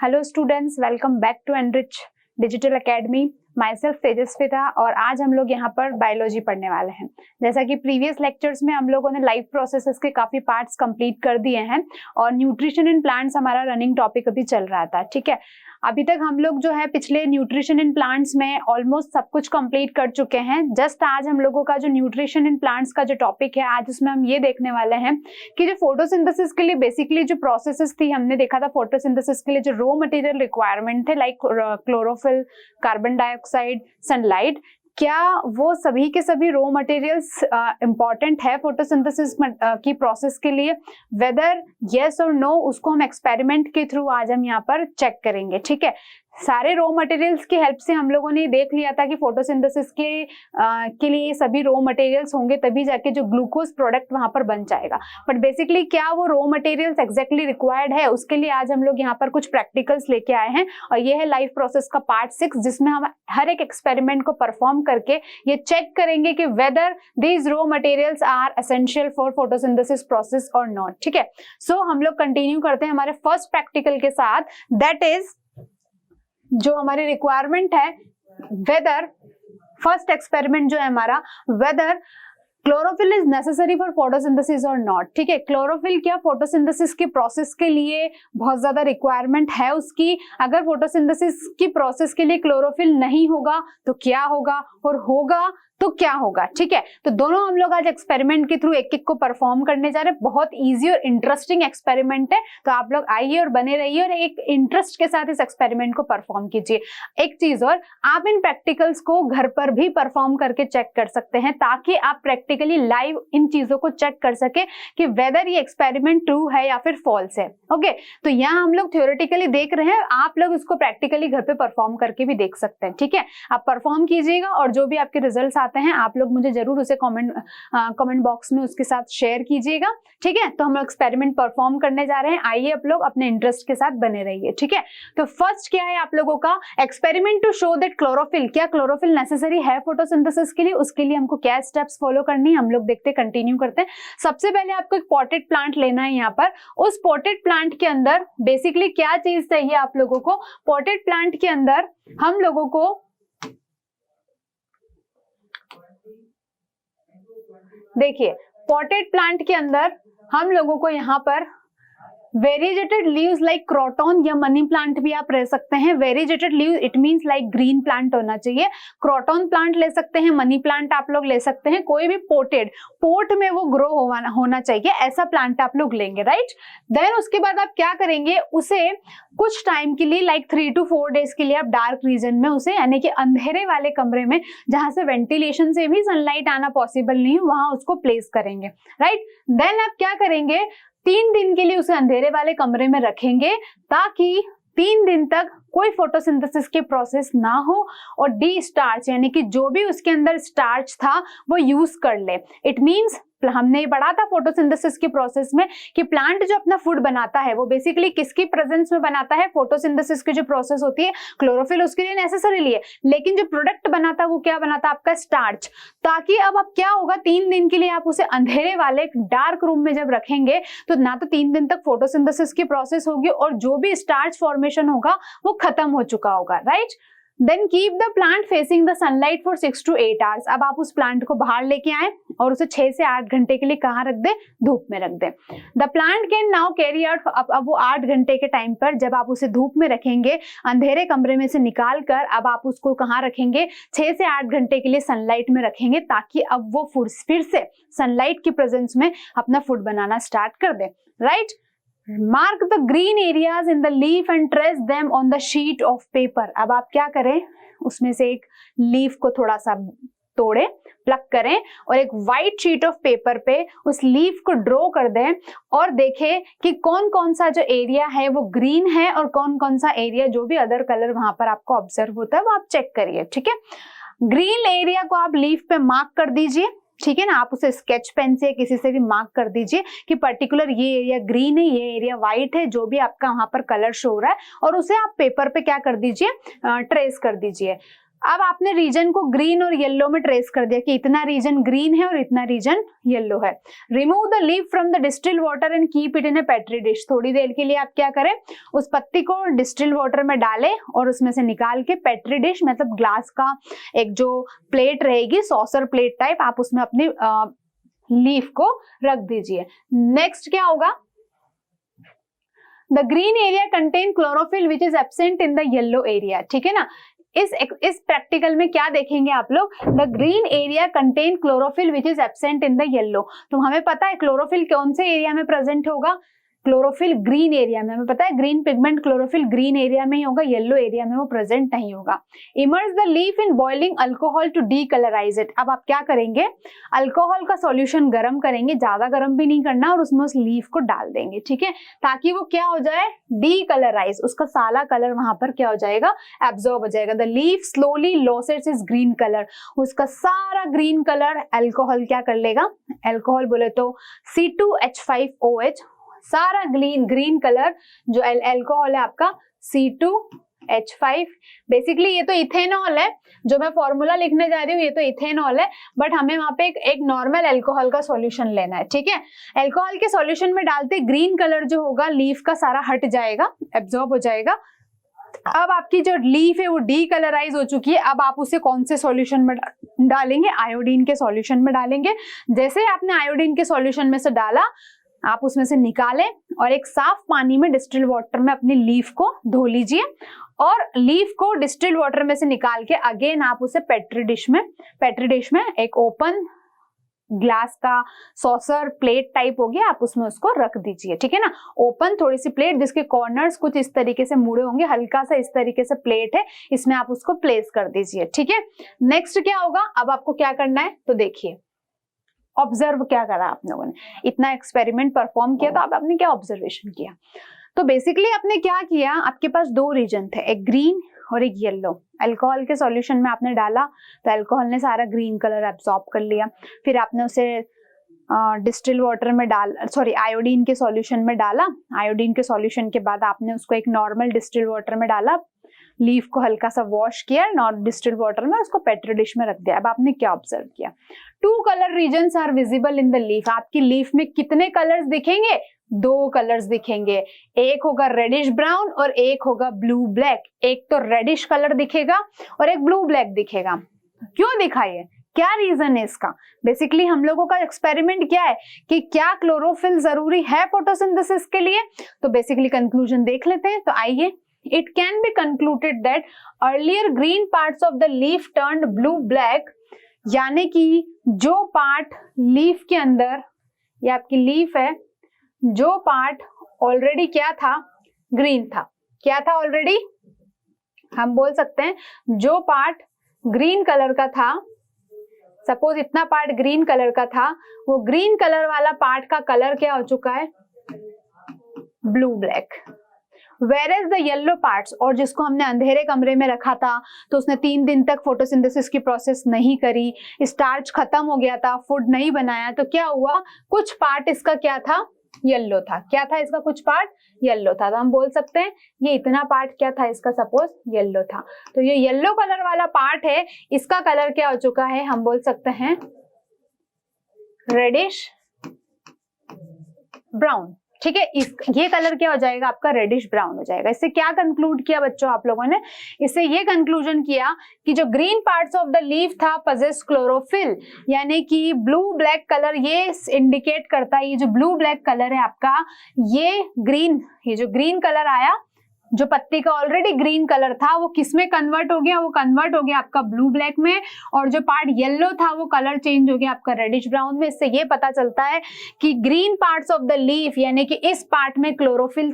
Hello students, welcome back to enrich digital academy. Myself Tejasvita और आज हम लोग यहाँ पर बायोलॉजी पढ़ने वाले हैं। जैसा कि प्रीवियस लेक्चर्स में हम लोगों ने लाइफ प्रोसेसेस के काफी पार्ट्स कंप्लीट कर दिए हैं और न्यूट्रिशन इन प्लांट्स हमारा रनिंग टॉपिक अभी चल रहा था। ठीक है, अभी तक हम लोग जो है पिछले न्यूट्रिशन इन प्लांट्स में ऑलमोस्ट सब कुछ कंप्लीट कर चुके हैं। जस्ट आज हम लोगों का जो न्यूट्रिशन इन प्लांट्स का जो टॉपिक है, आज उसमें हम ये देखने वाले हैं कि जो फोटोसिंथेसिस के लिए बेसिकली जो प्रोसेसेस थी, हमने देखा था फोटोसिंथेसिस के लिए जो रॉ मटेरियल रिक्वायरमेंट थे like chlorophyll, carbon dioxide, sunlight, क्या वो सभी के सभी रॉ मटेरियल्स इंपॉर्टेंट है फोटोसिंथेसिस की प्रोसेस के लिए? वेदर यस और नो, उसको हम एक्सपेरिमेंट के थ्रू आज हम यहाँ पर चेक करेंगे। ठीक है, सारे रॉ मटेरियल्स की हेल्प से हम लोगों ने देख लिया था कि फोटोसिंथेसिस के लिए सभी रॉ मटेरियल्स होंगे तभी जाके जो ग्लूकोज प्रोडक्ट वहां पर बन जाएगा। बट बेसिकली क्या वो रॉ मटेरियल्स एग्जैक्टली रिक्वायर्ड है, उसके लिए आज हम लोग यहाँ पर कुछ प्रैक्टिकल्स लेके आए हैं और ये है लाइफ प्रोसेस का पार्ट 6, जिसमें हम हर एक एक्सपेरिमेंट को परफॉर्म करके ये चेक करेंगे कि whether these raw materials are essential for photosynthesis process और नॉट। ठीक है, सो हम लोग कंटिन्यू करते हैं हमारे फर्स्ट प्रैक्टिकल के साथ। दैट इज जो हमारी रिक्वायरमेंट है, वेदर फर्स्ट एक्सपेरिमेंट जो है हमारा, whether chlorophyll is necessary for photosynthesis और नॉट। ठीक है, क्लोरोफिल क्या फोटोसिंथेसिस की प्रोसेस के लिए बहुत ज्यादा रिक्वायरमेंट है उसकी? अगर फोटोसिंथेसिस की प्रोसेस के लिए क्लोरोफिल नहीं होगा तो क्या होगा, और होगा तो क्या होगा? ठीक है, तो दोनों हम लोग आज एक्सपेरिमेंट के थ्रू एक एक को परफॉर्म करने जा रहे हैं। बहुत इजी और इंटरेस्टिंग एक्सपेरिमेंट है, तो आप लोग आइए और बने रहिए और एक इंटरेस्ट के साथ इस एक्सपेरिमेंट को परफॉर्म कीजिए। एक चीज और, आप इन प्रैक्टिकल्स को घर पर भी परफॉर्म करके चेक कर सकते हैं ताकि आप प्रैक्टिकली लाइव इन चीजों को चेक कर सके कि वेदर ये एक्सपेरिमेंट ट्रू है या फिर फॉल्स है। ओके, तो यहाँ हम लोग थ्योरेटिकली देख रहे हैं, आप लोग इसको प्रैक्टिकली घर पे परफॉर्म करके भी देख सकते हैं। ठीक है, आप परफॉर्म कीजिएगा और जो भी आपके रिजल्ट्स आते हैं आप लोग मुझे जरूर उसे कमेंट बॉक्स में उसके साथ शेयर कीजिएगा। ठीक है, तो हम लोग एक्सपेरिमेंट परफॉर्म करने जा रहे हैं। आइए आप लोग अपने इंटरेस्ट के साथ बने रहिए। ठीक है, तो फर्स्ट क्या है आप लोगों का experiment to show that chlorophyll, क्या क्लोरोफिल नेसेसरी है फोटोसिंथेसिस के लिए? उसके लिए हमको क्या स्टेप्स फॉलो करनी है हम लोग देखते कंटिन्यू करते हैं। सबसे पहले आपको एक पॉटेड प्लांट लेना है। यहाँ पर उस पॉटेड प्लांट के अंदर बेसिकली क्या चीज चाहिए आप लोगों को? पॉटेड प्लांट के अंदर हम लोगों को देखिए, पॉटेड प्लांट के अंदर हम लोगों को यहाँ पर वेरीजेटेड लीव्स लाइक क्रोटॉन या मनी प्लांट भी आप रह सकते हैं। Variegated leave it means like green plant होना चाहिए। क्रोटॉन प्लांट ले सकते हैं, मनी प्लांट आप लोग ले सकते हैं, कोई भी पोटेड पोट में वो ग्रो होना चाहिए, ऐसा प्लांट आप लोग लेंगे। राइट, देन उसके बाद आप क्या करेंगे, उसे कुछ टाइम के लिए लाइक 3 to 4 डेज के लिए आप डार्क रीजन में उसे, यानी कि अंधेरे वाले कमरे में जहां से वेंटिलेशन से भी सनलाइट आना पॉसिबल नहीं है, वहां उसको प्लेस करेंगे। राइट, देन आप क्या करेंगे, 3 दिन के लिए उसे अंधेरे वाले कमरे में रखेंगे ताकि 3 दिन तक कोई फोटोसिंथेसिस की प्रोसेस ना हो और डी स्टार्च यानी कि जो भी उसके अंदर स्टार्च था वो यूज कर ले। इट मींस हमने पढ़ा था फोटोसिंथेसिस की प्रोसेस में कि प्लांट जो अपना फूड बनाता है वो बेसिकली किसकी प्रेजेंस में बनाता है? फोटोसिंथेसिस की जो प्रोसेस होती है, क्लोरोफिल उसके लिए नेसेसरीली है, लेकिन जो प्रोडक्ट बनाता है वो क्या बनाता है? आपका स्टार्च। ताकि अब क्या होगा, 3 दिन के लिए आप उसे अंधेरे वाले डार्क रूम में जब रखेंगे तो ना तो 3 दिन तक फोटोसिंथेसिस की प्रोसेस होगी और जो भी स्टार्च फॉर्मेशन होगा वो खत्म हो चुका होगा। Right, then keep the plant facing the sunlight for 6 to 8 hours। अब आप उस प्लांट को बाहर लेके आए और उसे 6 से 8 घंटे के लिए कहाँ रख दे? धूप में रख दे। The plant can now carry out, अब वो 8 घंटे के टाइम पर जब आप उसे धूप में रखेंगे, अंधेरे कमरे में से निकाल कर अब आप उसको कहाँ रखेंगे? 6 से 8 घंटे के लिए सनलाइट में रखेंगे ताकि अब वो फिर से सनलाइट की प्रेजेंस में अपना फूड बनाना स्टार्ट कर दे। Right, mark the green areas in the leaf and trace them on the sheet of paper. अब आप क्या करें, उसमें से एक लीफ को थोड़ा सा तोड़े, प्लग करें और एक व्हाइट शीट ऑफ पेपर पे उस लीफ को ड्रॉ कर दें और देखें कि कौन कौन सा जो एरिया है वो ग्रीन है और कौन कौन सा एरिया जो भी अदर कलर वहां पर आपको ऑब्जर्व होता है वो आप चेक करिए। ठीक है, ग्रीन एरिया को आप लीफ पे मार्क कर दीजिए। ठीक है ना, आप उसे स्केच पेन से किसी से भी मार्क कर दीजिए कि पर्टिकुलर ये एरिया ग्रीन है, ये एरिया व्हाइट है, जो भी आपका वहां पर कलर शो हो रहा है, और उसे आप पेपर पे क्या कर दीजिए? ट्रेस कर दीजिए। अब आपने रीजन को ग्रीन और येलो में ट्रेस कर दिया कि इतना रीजन ग्रीन है और इतना रीजन येलो है। Remove the leaf from the distil water and keep it in A petri dish. थोड़ी देर के लिए आप क्या करें, उस पत्ती को डिस्टिल वाटर में डालें और उसमें से निकाल के पेट्री डिश मतलब ग्लास का एक जो प्लेट रहेगी, सॉसर प्लेट टाइप, आप उसमें अपनी लीफ को रख दीजिए। नेक्स्ट क्या होगा, the green area contain chlorophyll which is absent in the yellow area. ठीक है ना, इस प्रैक्टिकल में क्या देखेंगे आप लोग, the green area contain chlorophyll which is absent in the yellow. तो हमें पता है क्लोरोफिल कौन से एरिया में प्रेजेंट होगा, क्लोरोफिल ग्रीन एरिया में। हमें पता है green pigment chlorophyll green area में ही होगा, येलो एरिया में वो प्रेजेंट नहीं होगा। Immerse the leaf in boiling alcohol to decolourise it. अब आप क्या करेंगे, अल्कोहल का सॉल्यूशन गर्म करेंगे, ज्यादा गर्म भी नहीं करना, और उसमें उस लीफ को डाल देंगे। ठीक है, ताकि वो क्या हो जाए, डीकलराइज, उसका सारा कलर वहां पर क्या हो जाएगा, एब्जॉर्ब हो जाएगा। The leaf slowly losses is green colour, उसका सारा ग्रीन कलर अल्कोहल क्या कर लेगा, अल्कोहल बोले तो C2H5OH, सारा ग्रीन कलर जो अल्कोहल है आपका C2H5। बेसिकली ये तो इथेनॉल है, जो मैं फॉर्मूला लिखने जा रही हूँ ये तो इथेनॉल है, बट हमें वहां पे एक नॉर्मल अल्कोहल का सॉल्यूशन लेना है। ठीक है, अल्कोहल के सॉल्यूशन में डालते ग्रीन कलर जो होगा लीफ का सारा हट जाएगा, एब्जॉर्ब हो जाएगा। अब आपकी जो लीफ है वो डीकलराइज हो चुकी है। अब आप उसे कौन से सॉल्यूशन में डालेंगे, आयोडीन के सॉल्यूशन में डालेंगे। जैसे आपने आयोडीन के सॉल्यूशन में से डाला, आप उसमें से निकालें और एक साफ पानी में डिस्टिल वाटर में अपनी लीफ को धो लीजिए, और लीफ को डिस्टिल वाटर में से निकाल के अगेन आप उसे पेट्री डिश में एक ओपन ग्लास का सॉसर प्लेट टाइप हो गया, आप उसमें उसको रख दीजिए। ठीक है ना, ओपन थोड़ी सी प्लेट जिसके कॉर्नर्स कुछ इस तरीके से मुड़े होंगे, हल्का सा इस तरीके से प्लेट है, इसमें आप उसको प्लेस कर दीजिए। ठीक है, नेक्स्ट क्या होगा, अब आपको क्या करना है, तो देखिए ऑब्जर्व क्या करा आप लोगों ने, इतना एक्सपेरिमेंट परफॉर्म किया तो आपने क्या ऑब्जर्वेशन किया। तो बेसिकली आपने क्या किया, आपके पास दो रीजन थे, एक ग्रीन और एक येलो। अल्कोहल के सॉल्यूशन में आपने डाला तो अल्कोहल ने सारा ग्रीन कलर एब्सॉर्ब कर लिया, फिर आपने उसे डिस्टिल वाटर में आयोडीन के सॉल्यूशन में डाला। आयोडीन के सॉल्यूशन के बाद आपने उसको एक नॉर्मल डिस्टिल वाटर में डाला, लीफ को हल्का सा वॉश किया नॉन डिस्टिल वाटर में, उसको पेट्री डिश में रख दिया। अब आपने क्या ऑब्जर्व किया, 2 colour regions are visible in the leaf. आपकी लीफ में कितने कलर्स दिखेंगे, 2 कलर्स दिखेंगे, एक होगा रेडिश ब्राउन और एक होगा ब्लू ब्लैक। एक तो रेडिश कलर दिखेगा और एक ब्लू ब्लैक दिखेगा। क्यों दिखा ये, क्या रीजन है इसका। बेसिकली हम लोगों का एक्सपेरिमेंट क्या है कि क्या क्लोरोफिल जरूरी है फोटोसिंथेसिस के लिए, तो बेसिकली कंक्लूजन देख लेते हैं। तो आइए, it can be concluded that earlier green parts of the leaf turned blue black, यानी कि जो पार्ट लीफ के अंदर, ये आपकी लीफ है, जो पार्ट ऑलरेडी क्या था, ग्रीन था। क्या था ऑलरेडी, हम बोल सकते हैं जो पार्ट ग्रीन कलर का था, सपोज इतना पार्ट ग्रीन कलर का था, वो ग्रीन कलर वाला पार्ट का कलर क्या हो चुका है, blue black. Whereas the yellow parts, और जिसको हमने अंधेरे कमरे में रखा था तो उसने 3 दिन तक फोटोसिंथेसिस की प्रोसेस नहीं करी, स्टार्च खत्म हो गया था, फूड नहीं बनाया, तो क्या हुआ, कुछ पार्ट इसका क्या था, येलो था। क्या था इसका, कुछ पार्ट येलो था। तो हम बोल सकते हैं ये इतना पार्ट क्या था इसका, सपोज येलो था। तो ये येलो कलर वाला पार्ट है, इसका कलर क्या हो चुका है, हम बोल सकते हैं रेडिश ब्राउन। ठीक है, ये कलर क्या हो जाएगा आपका, रेडिश ब्राउन हो जाएगा। इससे क्या कंक्लूड किया बच्चों आप लोगों ने, इससे ये कंक्लूजन किया कि जो green parts of the leaf था पजेस क्लोरोफिल, यानी कि ब्लू ब्लैक कलर ये इंडिकेट करता है, ये जो ब्लू ब्लैक कलर है आपका, ये जो ग्रीन कलर आया, जो पत्ती का ऑलरेडी ग्रीन कलर था वो किस में कन्वर्ट हो गया, वो कन्वर्ट हो गया आपका ब्लू ब्लैक में, और जो पार्ट येलो था वो कलर चेंज हो गया आपका रेडिश ब्राउन में। इससे ये पता चलता है कि green parts of the leaf, यानी कि इस पार्ट में क्लोरोफिल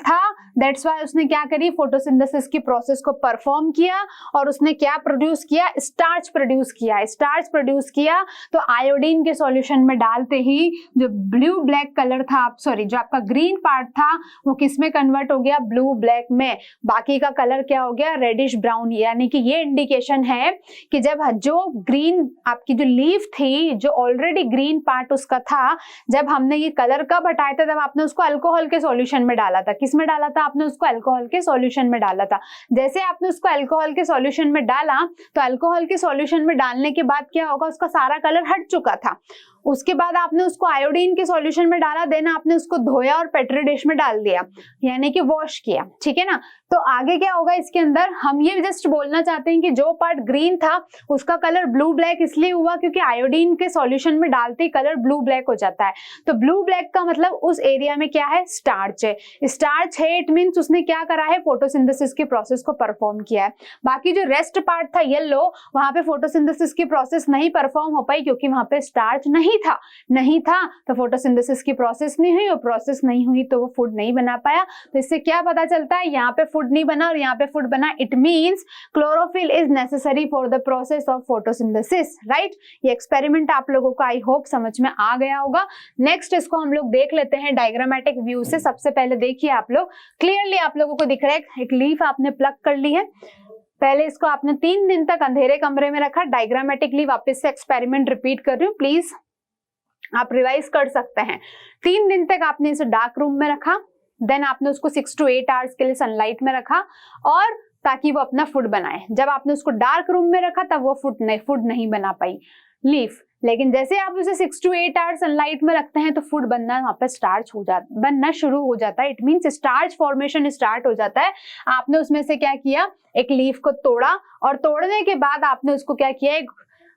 था, दैट्स वाई उसने क्या करी, फोटोसिंथेसिस की प्रोसेस को परफॉर्म किया और उसने क्या प्रोड्यूस किया, स्टार्च प्रोड्यूस किया। तो आयोडीन के सॉल्यूशन में डालते ही जो ब्लू ब्लैक कलर था, जो आपका ग्रीन पार्ट था वो किस में कन्वर्ट हो गया, गया ब्लू ब्लैक में, बाकी का कलर क्या हो गया रेडिश ब्राउन। यानी कि ये इंडिकेशन है कि जब जो ग्रीन आपकी जो लीफ थी, जो ऑलरेडी ग्रीन पार्ट उसका था, जब हमने ये कलर कब हटाया था, तब आपने उसको अल्कोहल के सॉल्यूशन में डाला था। किस में डाला था? आपने उसको अल्कोहल के सॉल्यूशन में डाला था। जैसे आपने उसको अल्कोहल के सॉल्यूशन में डाला, तो अल्कोहल के सॉल्यूशन में डालने के बाद क्या होगा, उसका सारा कलर हट चुका था। उसके बाद आपने उसको आयोडीन के सॉल्यूशन में डाला, देना आपने उसको धोया और पेट्री डिश में डाल दिया, यानी कि वॉश किया, ठीक है ना। तो आगे क्या होगा इसके अंदर, हम ये जस्ट बोलना चाहते हैं कि जो पार्ट ग्रीन था उसका कलर ब्लू ब्लैक इसलिए हुआ क्योंकि आयोडीन के सॉल्यूशन में डालते ही कलर ब्लू ब्लैक हो जाता है। तो ब्लू ब्लैक का मतलब उस एरिया में क्या है, स्टार्च है। स्टार्च है इट मीन्स उसने क्या करा है, फोटोसिंथेसिस की प्रोसेस को परफॉर्म किया है। बाकी जो रेस्ट पार्ट था येलो, वहां पे फोटोसिंथेसिस की प्रोसेस नहीं परफॉर्म हो पाई क्योंकि वहां पे स्टार्च नहीं था तो फोटोसिंथेसिस की प्रोसेस नहीं हुई, और प्रोसेस नहीं हुई तो वो फूड नहीं बना पाया। तो इससे क्या पता चलता है, यहाँ पे फूड नहीं बना और यहाँ पे फूड बना, it means chlorophyll is necessary for the process of photosynthesis, right. ये एक्सपेरिमेंट आप लोगों को आई होप समझ में आ गया होगा। नेक्स्ट इसको हम लोग देख लेते हैं डायग्रामेटिक व्यू से। सबसे पहले देखिए आप लोग, क्लियरली आप लोगों को दिख रहा है एक लीफ आपने प्लग कर ली है। पहले इसको आपने 3 दिन तक अंधेरे कमरे में रखा। डायग्रामेटिकली वापस से एक्सपेरिमेंट रिपीट कर रही हूँ, प्लीज आप रिवाइज कर सकते हैं। 3 दिन तक आपने इसे डार्क रूम में रखा, देन आपने उसको 6 to 8 आवर्स के लिए सनलाइट में रखा, और ताकि वो अपना फूड बनाए। जब आपने उसको डार्क रूम में रखा तब वो फूड नहीं बना पाई लीफ, लेकिन जैसे आप उसे 6 to 8 आवर्स सनलाइट में रखते हैं तो फूड बनना वहां पे बनना शुरू हो जाता है। It means starch formation start हो जाता है। आपने उसमें से क्या किया, एक लीफ को तोड़ा, और तोड़ने के बाद आपने उसको क्या किया, एक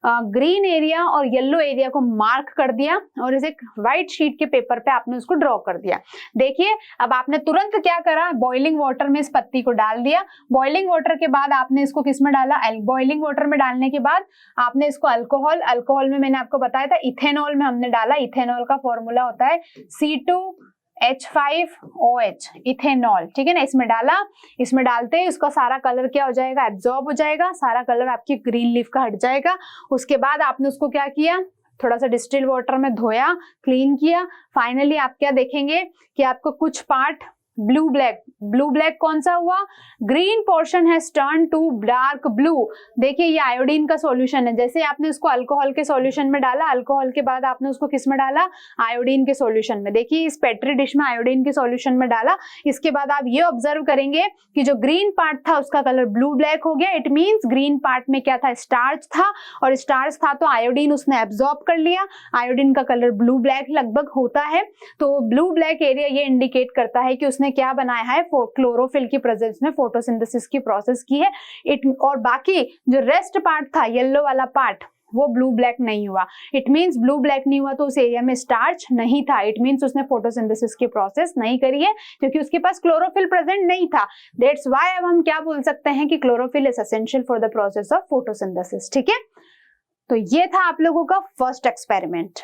ग्रीन एरिया और येलो एरिया को मार्क कर दिया, और इसे व्हाइट शीट के पेपर पे आपने उसको ड्रॉ कर दिया। देखिए अब आपने तुरंत क्या करा, बॉइलिंग वाटर में इस पत्ती को डाल दिया। बॉइलिंग वाटर के बाद आपने इसको किस में डाला, बॉइलिंग वाटर में डालने के बाद आपने इसको अल्कोहल में मैंने आपको बताया था इथेनॉल में हमने डाला। इथेनॉल का फॉर्मूला होता है C2H5OH, इथेनॉल, ठीक है ना। इसमें डाला, इसमें डालते ही उसका सारा कलर क्या हो जाएगा, एब्जॉर्ब हो जाएगा, सारा कलर आपकी ग्रीन लीफ का हट जाएगा। उसके बाद आपने उसको क्या किया, थोड़ा सा डिस्टिल वाटर में धोया, क्लीन किया। फाइनली आप क्या देखेंगे कि आपको कुछ पार्ट ब्लू ब्लैक कौन सा हुआ, green portion has turn to dark blue. देखिए ये आयोडीन का सॉल्यूशन है। जैसे आपने उसको अल्कोहल के सॉल्यूशन में डाला, अल्कोहल के बाद आपने उसको किस में डाला, आयोडीन के सॉल्यूशन में। देखिए इस पेट्री डिश में आयोडीन के सॉल्यूशन में डाला। इसके बाद आप ये ऑब्जर्व करेंगे कि जो ग्रीन पार्ट था उसका कलर ब्लू ब्लैक हो गया। इट मीन्स ग्रीन पार्ट में क्या था, स्टार्च था, और स्टार्च था तो आयोडीन उसने एब्जॉर्ब कर लिया। आयोडीन का कलर ब्लू ब्लैक लगभग होता है। तो ब्लू ब्लैक एरिया ये इंडिकेट करता है कि उसने क्या बनाया है, क्लोरोफिल की प्रेजेंस में फोटोसिंथेसिस की प्रोसेस की है। और बाकी जो रेस्ट पार्ट था, येलो वाला पार्ट, वो ब्लू ब्लैक नहीं हुआ। इट मींस ब्लू ब्लैक नहीं हुआ तो उस एरिया में स्टार्च नहीं था। इट मींस उसने फोटोसिंथेसिस की प्रोसेस नहीं करी है क्योंकि उसके पास क्लोरोफिल प्रेजेंट नहीं था। दैट्स व्हाई अब हम क्या बोल सकते हैं कि chlorophyll is essential for the process of photosynthesis, ठीक है। तो ये था आप लोगों का फर्स्ट एक्सपेरिमेंट।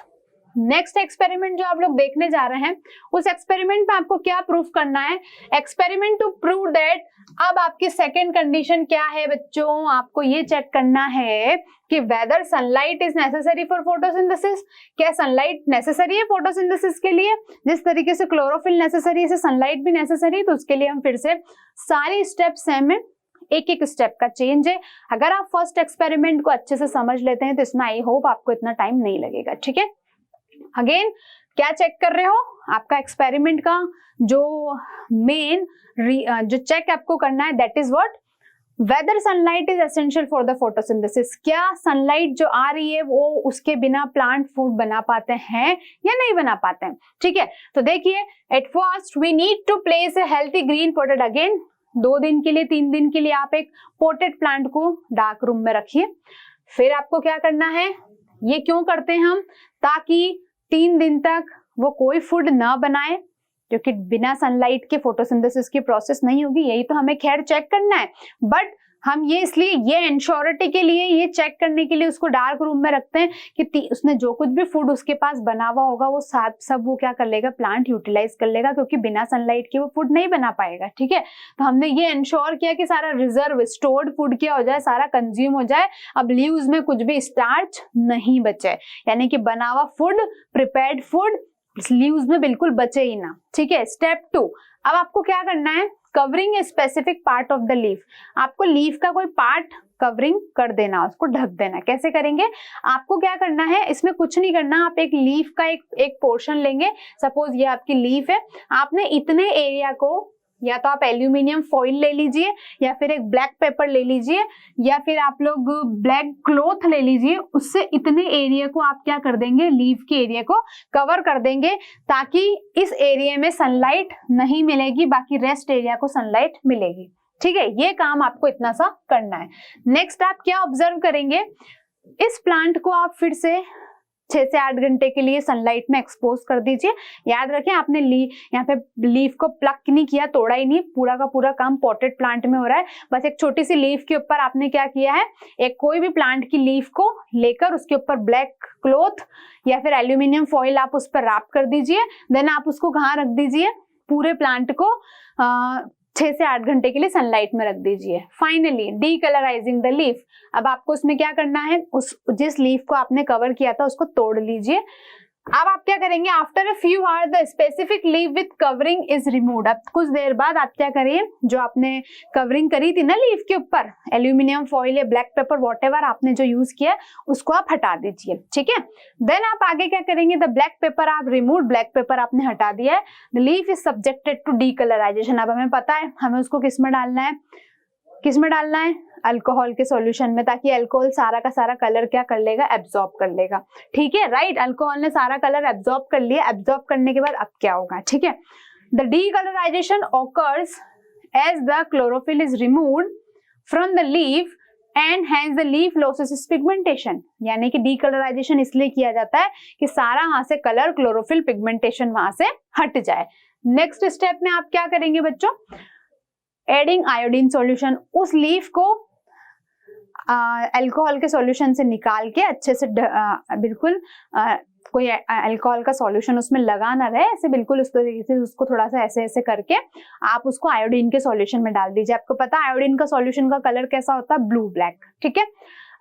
नेक्स्ट एक्सपेरिमेंट जो आप लोग देखने जा रहे हैं, उस एक्सपेरिमेंट में आपको क्या प्रूफ करना है, एक्सपेरिमेंट टू प्रूव दैट। अब आपकी सेकेंड कंडीशन क्या है बच्चों, आपको ये चेक करना है कि whether sunlight is necessary for photosynthesis. क्या सनलाइट नेसेसरी है फोटोसिंथेसिस के लिए? जिस तरीके से क्लोरोफिल नेसेसरी है, सनलाइट भी नेसेसरी है। तो उसके लिए हम फिर से सारी स्टेप्स सेम है, एक एक स्टेप का चेंज है। अगर आप फर्स्ट एक्सपेरिमेंट को अच्छे से समझ लेते हैं तो इसमें आई होप आपको इतना टाइम नहीं लगेगा, ठीक है। अगेन क्या चेक कर रहे हो, आपका एक्सपेरिमेंट का जो मेन जो चेक आपको करना है, that is what, whether sunlight is essential for the photosynthesis. क्या सनलाइट जो आ रही है वो उसके बिना प्लांट फूड बना पाते हैं या नहीं बना पाते हैं, ठीक है। तो देखिए, at first we need to place a healthy green potted. Again 2 दिन के लिए 3 दिन के लिए आप एक पोटेड प्लांट को डार्क रूम में रखिए। फिर आपको क्या करना है, ये क्यों करते हैं हम, ताकि 3 दिन तक वो कोई फूड ना बनाए, क्योंकि बिना सनलाइट के फोटोसिंथेसिस की प्रोसेस नहीं होगी। यही तो हमें खैर चेक करना है। बट हम ये इसलिए ये इंश्योरिटी के लिए, ये चेक करने के लिए उसको डार्क रूम में रखते हैं कि उसने जो कुछ भी फूड उसके पास बना हुआ होगा वो सब वो क्या कर लेगा, प्लांट यूटिलाइज कर लेगा, क्योंकि बिना सनलाइट के वो फूड नहीं बना पाएगा, ठीक है। तो हमने ये इंश्योर किया कि सारा रिजर्व स्टोर्ड फूड क्या हो जाए, सारा कंज्यूम हो जाए। अब लीव्स में कुछ भी स्टार्च नहीं बचे, यानी कि बना हुआ फूड, प्रिपेयर्ड फूड लीव्स में बिल्कुल बचे ही ना, ठीक है। स्टेप 2, अब आपको क्या करना है, covering a specific part of the leaf. आपको लीफ का कोई पार्ट कवरिंग कर देना, उसको ढक देना। कैसे करेंगे, आपको क्या करना है, इसमें कुछ नहीं करना, आप एक लीफ का एक पोर्शन लेंगे, सपोज ये आपकी लीफ है, आपने इतने एरिया को या तो आप एल्यूमिनियम फॉइल ले लीजिए, या फिर एक ब्लैक पेपर ले लीजिए, या फिर आप लोग ब्लैक क्लॉथ ले लीजिए, उससे इतने एरिया को आप क्या कर देंगे, लीफ के एरिया को कवर कर देंगे, ताकि इस एरिया में सनलाइट नहीं मिलेगी, बाकी रेस्ट एरिया को सनलाइट मिलेगी, ठीक है। ये काम आपको इतना सा करना है। नेक्स्ट आप क्या ऑब्जर्व करेंगे, इस प्लांट को आप फिर से 6 से 8 घंटे के लिए सनलाइट में एक्सपोज कर दीजिए। याद रखें, आपने यहाँ पे लीफ को प्लक नहीं किया, तोड़ा ही नहीं, पूरा का पूरा काम पॉटेड प्लांट में हो रहा है। बस एक छोटी सी लीफ के ऊपर आपने क्या किया है, एक कोई भी प्लांट की लीफ को लेकर उसके ऊपर ब्लैक क्लॉथ या फिर एल्यूमिनियम फॉइल आप उस पर रैप कर दीजिए। देन आप उसको कहाँ रख दीजिए, पूरे प्लांट को 6 से 8 घंटे के लिए सनलाइट में रख दीजिए। फाइनली डीकलराइजिंग द लीफ, अब आपको उसमें क्या करना है, उस जिस लीफ को आपने कवर किया था उसको तोड़ लीजिए। अब आप क्या करेंगे, after a few hour the specific leaf with covering is removed. अब कुछ देर बाद आप क्या करिए, जो आपने कवरिंग करी थी ना लीफ के ऊपर, एल्यूमिनियम फॉइल या ब्लैक पेपर व्हाटएवर आपने जो यूज किया, उसको आप हटा दीजिए, ठीक है। देन आप आगे क्या करेंगे, द ब्लैक पेपर आप रिमूव, ब्लैक पेपर आपने हटा दिया है, the leaf is subjected to decolourisation. अब हमें पता है हमें उसको किस में डालना है, किस में डालना है, अल्कोहल के सॉल्यूशन में, ताकि अल्कोहल सारा का सारा कलर क्या कर लेगा, एब्जॉर्ब कर लेगा, ठीक है, राइट। अल्कोहल ने सारा कलर एब्जॉर्ब कर लिया, एब्जॉर्ब करने के बाद अब क्या होगा, ठीक है, the decolourisation occurs as the chlorophyll is removed from the leaf and hence the leaf loses its pigmentation. यानी कि डीकलराइजेशन इसलिए किया जाता है कि सारा वहां से कलर, क्लोरोफिल, पिगमेंटेशन वहां से हट जाए। नेक्स्ट स्टेप में आप क्या करेंगे बच्चों, एडिंग आयोडीन सॉल्यूशन, उस लीफ को अल्कोहल के सॉल्यूशन से निकाल के अच्छे से बिल्कुल कोई अल्कोहल का सॉल्यूशन उसमें लगा ना रहे, ऐसे बिल्कुल उस तरीके से उसको थोड़ा सा ऐसे ऐसे करके आप उसको आयोडीन के सॉल्यूशन में डाल दीजिए। आपको पता है आयोडीन का सॉल्यूशन का कलर कैसा होता है, ब्लू ब्लैक, ठीक है।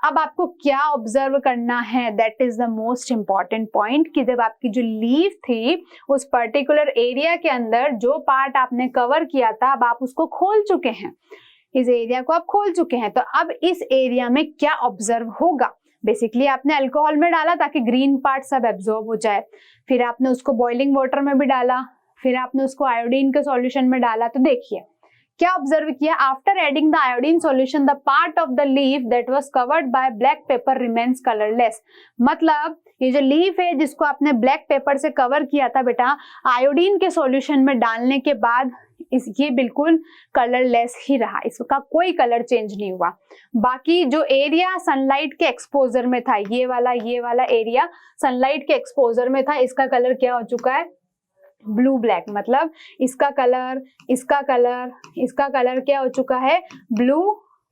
अब आपको क्या ऑब्जर्व करना है, that is the most important point, कि जब आपकी जो लीफ थी उस पर्टिकुलर एरिया के अंदर जो पार्ट आपने कवर किया था, अब आप उसको खोल चुके हैं, इस एरिया को आप खोल चुके हैं, तो अब इस एरिया में क्या ऑब्जर्व होगा, बेसिकली आपने अल्कोहल में डाला ताकि ग्रीन पार्ट सब एब्जॉर्ब हो जाए, फिर आपने उसको बॉइलिंग वाटर में भी डाला, फिर आपने उसको आयोडीन के सॉल्यूशन में डाला, तो देखिए क्या ऑब्जर्व किया, after adding the iodine solution the part of the leaf that was covered by black paper remains colourless. मतलब ये जो लीफ है जिसको आपने ब्लैक पेपर से कवर किया था बेटा, आयोडीन के सॉल्यूशन में डालने के बाद ये बिल्कुल कलरलेस ही रहा, इसका कोई कलर चेंज नहीं हुआ। बाकी जो एरिया सनलाइट के एक्सपोजर में था, ये वाला एरिया सनलाइट के एक्सपोजर में था, इसका कलर क्या हो चुका है, ब्लू ब्लैक। मतलब इसका कलर, इसका कलर, इसका कलर क्या हो चुका है, ब्लू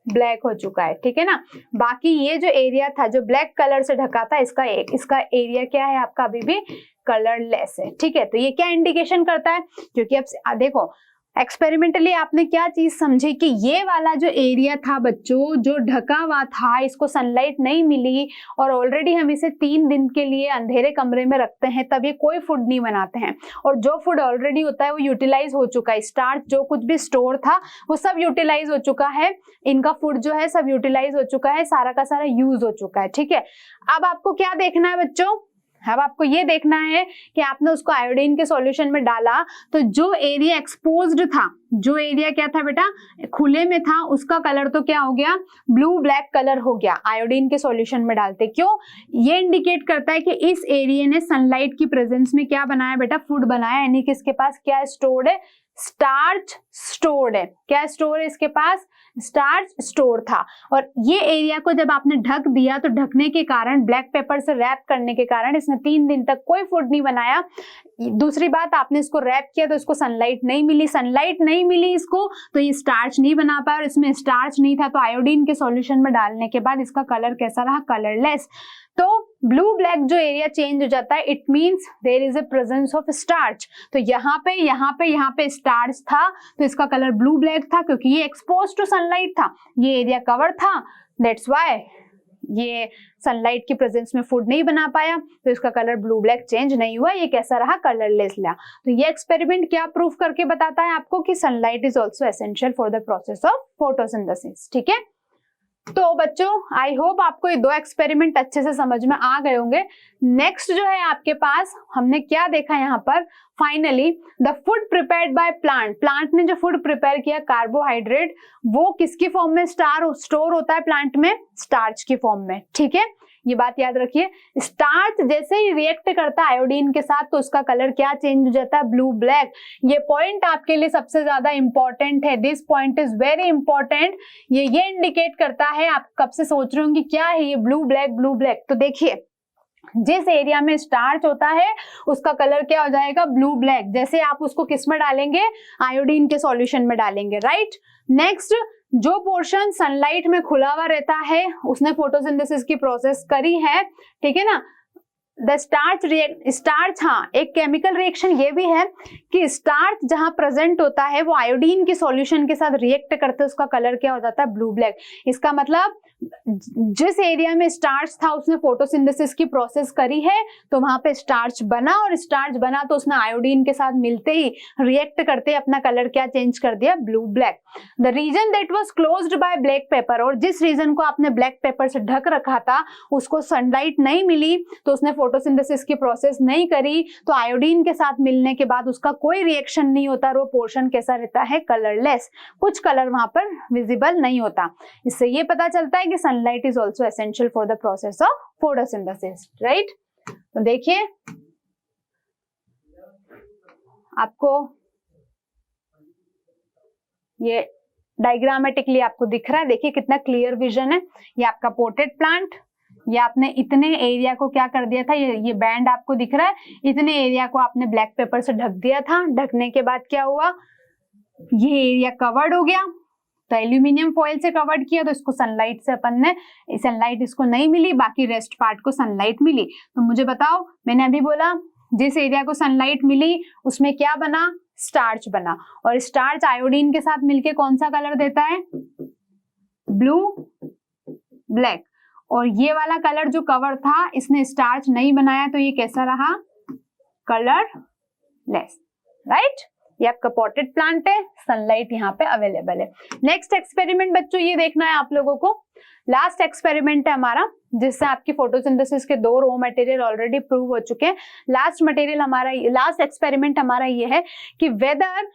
ब्लैक हो चुका है, ठीक है ना। बाकी ये जो एरिया था जो ब्लैक कलर से ढका था, इसका एरिया क्या है आपका, अभी भी कलरलेस है, ठीक है। तो ये क्या इंडिकेशन करता है, क्योंकि अब देखो एक्सपेरिमेंटली आपने क्या चीज समझी कि ये वाला जो एरिया था बच्चों, जो ढका हुआ था, इसको सनलाइट नहीं मिली और ऑलरेडी हम इसे 3 दिन के लिए अंधेरे कमरे में रखते हैं, तब ये कोई फूड नहीं बनाते हैं, और जो फूड ऑलरेडी होता है वो यूटिलाइज हो चुका है, स्टार्च जो कुछ भी स्टोर था वो सब यूटिलाइज हो चुका है, इनका फूड जो है सब यूटिलाइज हो चुका है, सारा का सारा यूज हो चुका है, ठीक है। अब आपको क्या देखना है बच्चों, अब आपको ये देखना है कि आपने उसको आयोडीन के सॉल्यूशन में डाला, तो जो एरिया एक्सपोज्ड था, जो एरिया क्या था बेटा, खुले में था, उसका कलर तो क्या हो गया, ब्लू ब्लैक कलर हो गया आयोडीन के सॉल्यूशन में डालते। क्यों, ये इंडिकेट करता है कि इस एरिया ने सनलाइट की प्रेजेंस में क्या बनाया बेटा, फूड बनाया, यानी कि इसके पास क्या स्टोर्ड है, स्टार्च स्टोर्ड है। क्या स्टोर है इसके पास, स्टार्च स्टोर था। और ये एरिया को जब आपने ढक दिया, तो ढकने के कारण, ब्लैक पेपर से रैप करने के कारण इसने 3 दिन तक कोई फूड नहीं बनाया। दूसरी बात, आपने इसको रैप किया तो इसको सनलाइट नहीं मिली, सनलाइट नहीं मिली इसको, तो ये स्टार्च नहीं बना पाया, और इसमें स्टार्च नहीं था, तो आयोडीन के सॉल्यूशन में डालने के बाद इसका कलर कैसा रहा, कलरलेस। तो ब्लू ब्लैक जो एरिया चेंज हो जाता है, it means there is a presence of starch. तो यहाँ पे स्टार्च था, तो इसका कलर ब्लू ब्लैक था, क्योंकि ये एक्सपोज टू सनलाइट था, ये एरिया कवर था, दैट्स व्हाई ये सनलाइट की प्रेजेंस में फूड नहीं बना पाया तो इसका कलर ब्लू ब्लैक चेंज नहीं हुआ, ये कैसा रहा, कलरलेस रहा। तो ये एक्सपेरिमेंट क्या प्रूव करके बताता है आपको कि sunlight is also essential for the process of photosynthesis. ठीक है, तो बच्चों आई होप आपको ये दो एक्सपेरिमेंट अच्छे से समझ में आ गए होंगे। नेक्स्ट जो है आपके पास हमने क्या देखा यहाँ पर, finally the food prepared by plant, plant ने जो फूड प्रिपेयर किया कार्बोहाइड्रेट, वो किसकी फॉर्म में स्टोर होता है प्लांट में, स्टार्च की फॉर्म में। ठीक है, ये बात याद रखिए। स्टार्च जैसे ही रिएक्ट करता है आयोडीन के साथ तो उसका कलर क्या चेंज हो जाता है, ब्लू ब्लैक। ये पॉइंट आपके लिए सबसे ज्यादा इंपॉर्टेंट है, this point is very important. ये इंडिकेट करता है, आप कब से सोच रहे होंगे क्या है ये ब्लू ब्लैक ब्लू ब्लैक, तो देखिए जिस एरिया में स्टार्च होता है उसका कलर क्या हो जाएगा, ब्लू ब्लैक। जैसे आप उसको किस में डालेंगे, आयोडीन के सॉल्यूशन में डालेंगे, राइट। नेक्स्ट, जो पोर्शन सनलाइट में खुला हुआ रहता है उसने फोटोसिंथेसिस की प्रोसेस करी है, ठीक है ना। द स्टार्च हाँ, एक केमिकल रिएक्शन ये भी है कि स्टार्च जहां प्रेजेंट होता है वो आयोडीन के सॉल्यूशन के साथ रिएक्ट करते हैं, उसका कलर क्या हो जाता है, ब्लू ब्लैक। इसका मतलब जिस एरिया में स्टार्च था उसने फोटोसिंथेसिस की प्रोसेस करी है तो वहां पे स्टार्च बना, और स्टार्च बना तो उसने आयोडीन के साथ मिलते ही रिएक्ट करते अपना कलर क्या चेंज कर दिया, blue black. The region that was closed by black paper, और जिस रीजन को आपने ब्लैक पेपर से ढक रखा था उसको सनलाइट नहीं मिली तो उसने फोटोसिंथेसिस की प्रोसेस नहीं करी, तो आयोडीन के साथ मिलने के बाद उसका कोई रिएक्शन नहीं होता और वो पोर्शन कैसा रहता है, कलरलेस, कुछ कलर वहां पर विजिबल नहीं होता। इससे ये पता चलता है कि sunlight is also essential for the process of photosynthesis, right. तो देखिए आपको ये डायग्रामेटिकली आपको दिख रहा है, देखिए कितना क्लियर विजन है। ये आपका पोटेड प्लांट, ये आपने इतने एरिया को क्या कर दिया था, ये बैंड आपको दिख रहा है, इतने एरिया को आपने ब्लैक पेपर से ढक दिया था। ढकने के बाद क्या हुआ, ये एरिया कवर्ड हो गया, तो एल्यूमिनियम फॉइल से कवर्ड किया तो इसको सनलाइट से अपन ने, सनलाइट इसको नहीं मिली, बाकी रेस्ट पार्ट को सनलाइट मिली। तो मुझे बताओ, मैंने अभी बोला जिस एरिया को सनलाइट मिली उसमें क्या बना, स्टार्च बना, और स्टार्च आयोडीन के साथ मिलके कौन सा कलर देता है, ब्लू ब्लैक। और ये वाला कलर जो कवर था इसने स्टार्च नहीं बनाया तो ये कैसा रहा, कलरलेस, राइट। ये आपका पॉटेड प्लांट है, सनलाइट यहाँ पे अवेलेबल है। नेक्स्ट एक्सपेरिमेंट बच्चों ये देखना है आप लोगों को, लास्ट एक्सपेरिमेंट है हमारा जिससे आपकी फोटोसिंथेसिस के दो रॉ मटेरियल ऑलरेडी प्रूव हो चुके हैं। लास्ट एक्सपेरिमेंट हमारा ये है कि whether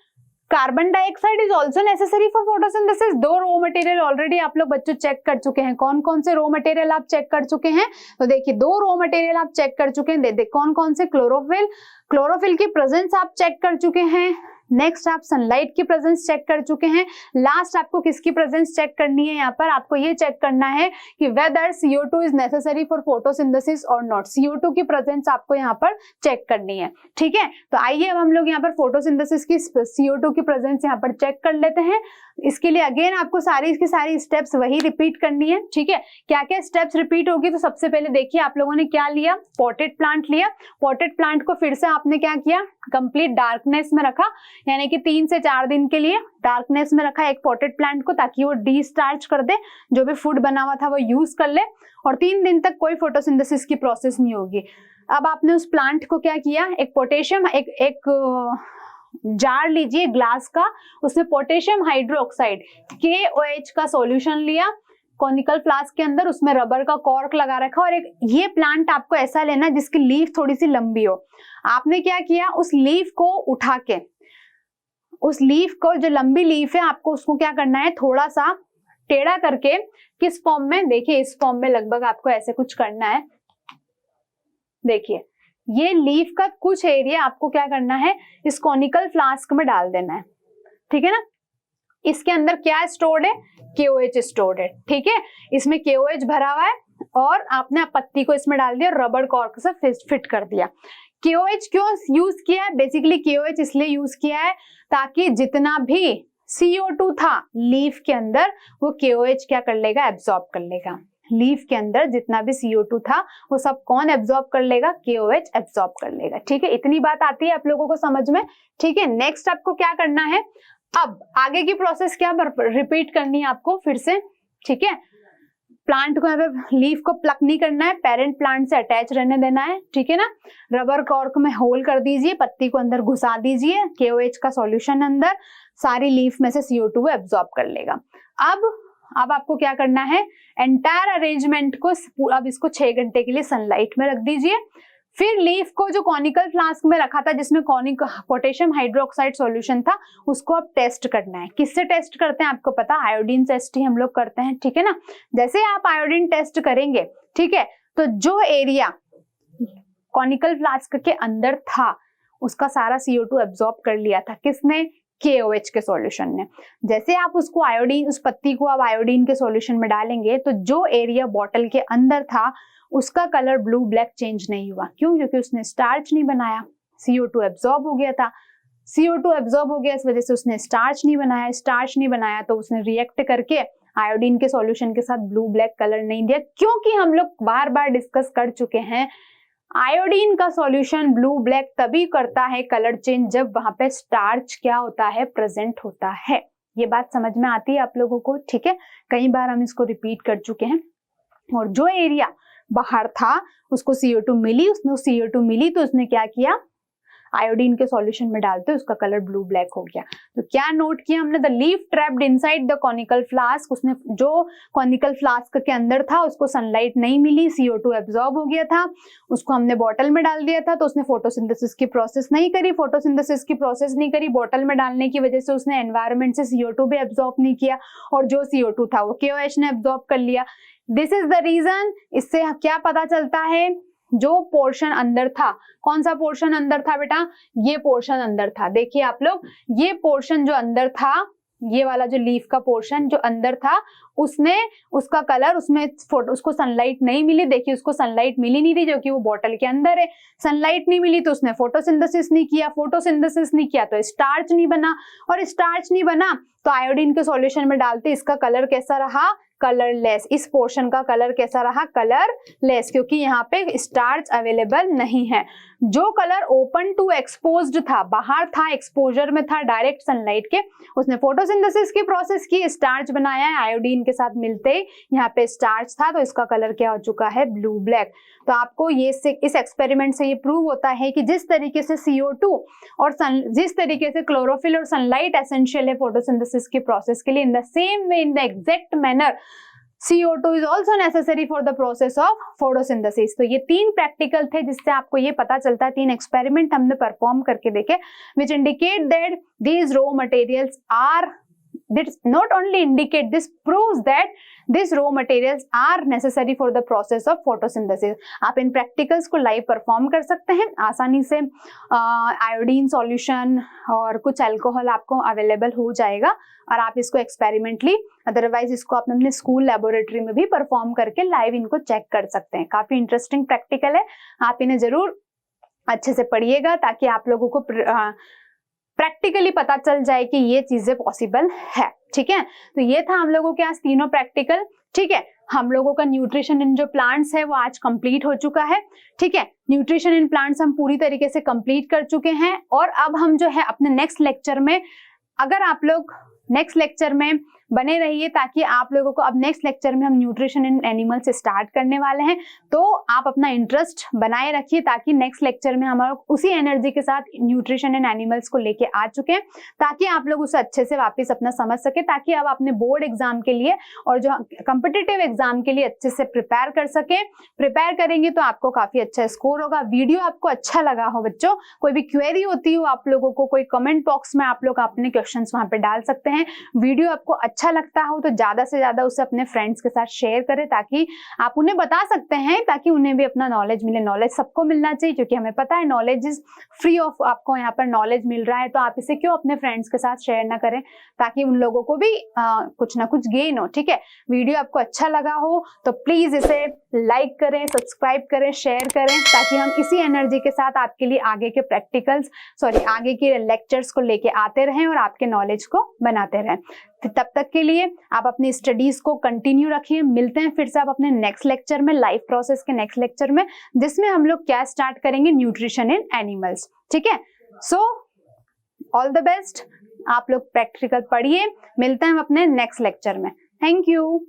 carbon dioxide is also necessary for photosynthesis. दो रॉ मटेरियल ऑलरेडी आप लोग बच्चों चेक कर चुके हैं। कौन कौन से रॉ मटेरियल आप चेक कर चुके हैं, तो देखिए दो रॉ मटेरियल आप चेक कर चुके हैं, कौन कौन से, क्लोरोफिल की प्रेजेंस आप चेक कर चुके हैं, नेक्स्ट आप सनलाइट की प्रेजेंस चेक कर चुके हैं, लास्ट आपको किसकी प्रेजेंस चेक करनी है, यहाँ पर आपको ये चेक करना है कि whether CO2 is necessary for photosynthesis और नॉट। CO2 की प्रेजेंस आपको यहाँ पर चेक करनी है, ठीक है। तो आइए अब हम लोग यहाँ पर फोटोसिंथेसिस की CO2 की प्रेजेंस यहाँ पर चेक कर लेते हैं। इसके लिए अगेन आपको सारी की सारी स्टेप्स वही रिपीट करनी है, ठीक है। क्या क्या स्टेप्स रिपीट होगी, तो सबसे पहले देखिए आप लोगों ने क्या लिया, पॉटेड प्लांट लिया। पॉटेड प्लांट को फिर से आपने क्या किया, कंप्लीट डार्कनेस में रखा, यानी कि 3 से 4 दिन के लिए डार्कनेस में रखा एक पॉटेड प्लांट को, ताकि वो डीस्टार्च कर दे, जो भी फूड बना हुआ था वो यूज कर ले, और 3 दिन तक कोई फोटोसिंथेसिस की प्रोसेस नहीं होगी। अब आपने उस प्लांट को क्या किया, एक पोटेशियम एक जार लीजिए ग्लास का, उसमें पोटेशियम हाइड्रोक्साइड KOH का सॉल्यूशन लिया कॉनिकल फ्लास्क के अंदर, उसमें रबर का कॉर्क लगा रखा, और एक ये प्लांट आपको ऐसा लेना जिसकी लीफ थोड़ी सी लंबी हो। आपने क्या किया, उस लीफ को उठा के, उस लीफ को, जो लंबी लीफ है आपको उसको क्या करना है, थोड़ा सा टेढ़ा करके, किस फॉर्म में, देखिए इस फॉर्म में लगभग आपको ऐसे कुछ करना है। देखिए ये लीफ का कुछ एरिया आपको क्या करना है, इस कॉनिकल फ्लास्क में डाल देना है, ठीक है ना। इसके अंदर क्या स्टोर्ड है, KOH स्टोर्ड है, ठीक है। इसमें KOH भरा हुआ है और आपने पत्ती को इसमें डाल दिया, रबर कॉर्क से फिट कर दिया। KOH क्यों यूज किया है, बेसिकली KOH इसलिए यूज किया है ताकि जितना भी CO2 था लीफ के अंदर वो KOH क्या कर लेगा, एब्जॉर्ब कर लेगा। लीफ के अंदर जितना भी CO2 था वो सब कौन एब्जॉर्ब कर लेगा, KOH एब्जॉर्ब कर लेगा, ठीक है। इतनी बात आती है आप लोगों को समझ में, ठीक है। नेक्स्ट आपको क्या करना है, अब आगे की प्रोसेस क्या रिपीट करनी है आपको फिर से, ठीक है। प्लांट को यहाँ पे लीफ को प्लक नहीं करना है, पेरेंट प्लांट से अटैच रहने देना है, ठीक है ना। रबर कॉर्क में होल कर दीजिए, पत्ती को अंदर घुसा दीजिए, KOH का सॉल्यूशन अंदर सारी लीफ में से CO2 एब्जॉर्ब कर लेगा। अब आपको क्या करना है, एंटायर अरेंजमेंट को अब इसको 6 घंटे के लिए सनलाइट में रख दीजिए। फिर लीफ को जो कॉनिकल फ्लास्क में रखा था जिसमें पोटेशियम हाइड्रोक्साइड सॉल्यूशन था, उसको अब टेस्ट करना है। किससे टेस्ट करते हैं आपको पता, आयोडीन टेस्ट ही हम लोग करते हैं, ठीक है ना। जैसे आप आयोडीन टेस्ट करेंगे, ठीक है, तो जो एरिया कॉनिकल फ्लास्क के अंदर था उसका सारा CO2 एब्जॉर्ब कर लिया था, किसने, KOH के सॉल्यूशन ने। जैसे आप उसको आयोडीन, उस पत्ती को आप आयोडीन के सॉल्यूशन में डालेंगे तो जो एरिया बॉटल के अंदर था उसका कलर ब्लू ब्लैक चेंज नहीं हुआ। क्यों, क्योंकि उसने स्टार्च नहीं बनाया, CO2 एब्जॉर्ब हो गया था। CO2 एब्जॉर्ब हो गया, इस वजह से उसने स्टार्च नहीं बनाया। स्टार्च नहीं बनाया तो उसने रिएक्ट करके आयोडीन के सॉल्यूशन के साथ ब्लू ब्लैक कलर नहीं दिया। क्योंकि हम लोग बार बार डिस्कस कर चुके हैं, आयोडीन का सॉल्यूशन ब्लू ब्लैक तभी करता है कलर चेंज जब वहां पे स्टार्च क्या होता है, प्रेजेंट होता है। ये बात समझ में आती है आप लोगों को, ठीक है। कई बार हम इसको रिपीट कर चुके हैं। और जो एरिया बाहर था उसको CO2 मिली, उसने CO2 मिली तो उसने क्या किया, आयोडीन के सॉल्यूशन में डालते उसका कलर ब्लू ब्लैक हो गया। तो क्या नोट किया हमने, the leaf trapped inside the conical flask, उसने जो कॉनिकल फ्लास्क के अंदर था उसको सनलाइट नहीं मिली, CO2 एब्जॉर्ब हो गया था, उसको हमने बॉटल में डाल दिया था तो उसने फोटोसिंथेसिस की प्रोसेस नहीं करी। फोटोसिंथेसिस की प्रोसेस नहीं करी, बॉटल में डालने की वजह से उसने एनवायरनमेंट से CO2 भी एब्जॉर्ब नहीं किया और जो CO2 था वो KOH ने एब्जॉर्ब कर लिया। This is the reason. इससे क्या पता चलता है, जो पोर्शन अंदर था, कौन सा पोर्शन अंदर था बेटा, ये पोर्शन अंदर था। देखिए आप लोग, ये पोर्शन जो अंदर था, ये वाला जो लीफ का पोर्शन जो अंदर था, उसने उसका कलर, उसको सनलाइट नहीं मिली। देखिए उसको सनलाइट मिली नहीं थी जो कि वो बॉटल के अंदर है। सनलाइट नहीं मिली तो उसने फोटोसिंथेसिस नहीं किया, फोटोसिंथेसिस नहीं किया तो स्टार्च नहीं बना, और स्टार्च नहीं बना तो आयोडीन के सॉल्यूशन में डालते इसका कलर कैसा रहा, कलरलेस। इस पोर्शन का कलर कैसा रहा, कलरलेस, क्योंकि यहाँ पे स्टार्च अवेलेबल नहीं है। जो कलर ओपन टू एक्सपोज्ड था, बाहर था, एक्सपोजर में था डायरेक्ट सनलाइट के, उसने फोटोसिंथेसिस की प्रोसेस की, स्टार्च बनाया है, आयोडीन के साथ मिलते ही यहाँ पे स्टार्च था तो इसका कलर क्या हो चुका है, ब्लू ब्लैक। तो आपको ये इस एक्सपेरिमेंट से ये प्रूव होता है कि जिस तरीके से CO2 और जिस तरीके से क्लोरोफिल और सनलाइट एसेंशियल है फोटोसिंथेसिस की प्रोसेस के लिए, in the same way, in the exact manner CO2 is also necessary for the process of photosynthesis। तो ये 3 प्रैक्टिकल थे जिससे आपको ये पता चलता है, 3 एक्सपेरिमेंट हमने परफॉर्म करके देखे, which indicate that these raw materials are, this not only indicate, this proves that these raw materials are necessary for the process of photosynthesis। आप इन प्रैक्टिकल्स को लाइव परफॉर्म कर सकते हैं आसानी से। आयोडीन सॉल्यूशन और कुछ अल्कोहल आपको अवेलेबल हो जाएगा और आप इसको एक्सपेरिमेंटली, अदरवाइज इसको आप अपने स्कूल लेबोरेटरी में भी परफॉर्म करके लाइव इनको चेक कर सकते हैं। काफी इंटरेस्टिंग प्रैक्टिकल है, आप इन्हें जरूर अच्छे से पढ़िएगा ताकि आप लोगों को प्रैक्टिकली पता चल जाए कि ये चीजें पॉसिबल है, ठीक है। तो ये था हम लोगों के आज तीनों प्रैक्टिकल, ठीक है। हम लोगों का न्यूट्रिशन इन जो प्लांट्स है वो आज कंप्लीट हो चुका है, ठीक है। न्यूट्रिशन इन प्लांट्स हम पूरी तरीके से कंप्लीट कर चुके हैं और अब हम जो है अपने नेक्स्ट लेक्चर में, अगर आप लोग नेक्स्ट लेक्चर में बने रहिए ताकि आप लोगों को, अब नेक्स्ट लेक्चर में हम न्यूट्रिशन इन एनिमल से स्टार्ट करने वाले हैं, तो आप अपना इंटरेस्ट बनाए रखिए ताकि नेक्स्ट लेक्चर में हम लोग उसी एनर्जी के साथ न्यूट्रिशन इन एनिमल्स को लेके आ चुके हैं, ताकि आप लोग उसे अच्छे से वापस अपना समझ सके, ताकि आप अपने बोर्ड एग्जाम के लिए और जो कॉम्पिटिटिव एग्जाम के लिए अच्छे से प्रिपेयर कर सके। प्रिपेयर करेंगे तो आपको काफी अच्छा स्कोर होगा। वीडियो आपको अच्छा लगा हो बच्चों, कोई भी क्वेरी होती हो आप लोगों को, कोई कमेंट बॉक्स में आप लोग अपने क्वेश्चन वहां पे डाल सकते हैं। वीडियो आपको अच्छा लगता हो तो ज्यादा से ज्यादा उसे अपने फ्रेंड्स के साथ शेयर करें ताकि आप उन्हें बता सकते हैं, ताकि उन्हें भी अपना नॉलेज मिले। नॉलेज सबको मिलना चाहिए क्योंकि हमें पता है नॉलेज इज फ्री ऑफ, आपको यहाँ पर नॉलेज मिल रहा है, तो आप इसे क्यों अपने फ्रेंड्स के साथ शेयर ना करें ताकि उन लोगों को भी कुछ ना कुछ गेन हो, ठीक है। वीडियो आपको अच्छा लगा हो तो प्लीज इसे लाइक करें, सब्सक्राइब करें, शेयर करें, ताकि हम इसी एनर्जी के साथ आपके लिए आगे के आगे के लेक्चर्स को लेके आते रहें और आपके नॉलेज को बनाते रहें। तब तक के लिए आप अपनी स्टडीज को कंटिन्यू रखिए। मिलते हैं फिर से आप अपने नेक्स्ट लेक्चर में, लाइफ प्रोसेस के नेक्स्ट लेक्चर में, जिसमें हम लोग क्या स्टार्ट करेंगे, न्यूट्रिशन इन एनिमल्स, ठीक है। सो ऑल द बेस्ट, आप लोग प्रैक्टिकल पढ़िए। मिलते हैं हम अपने नेक्स्ट लेक्चर में। Thank you.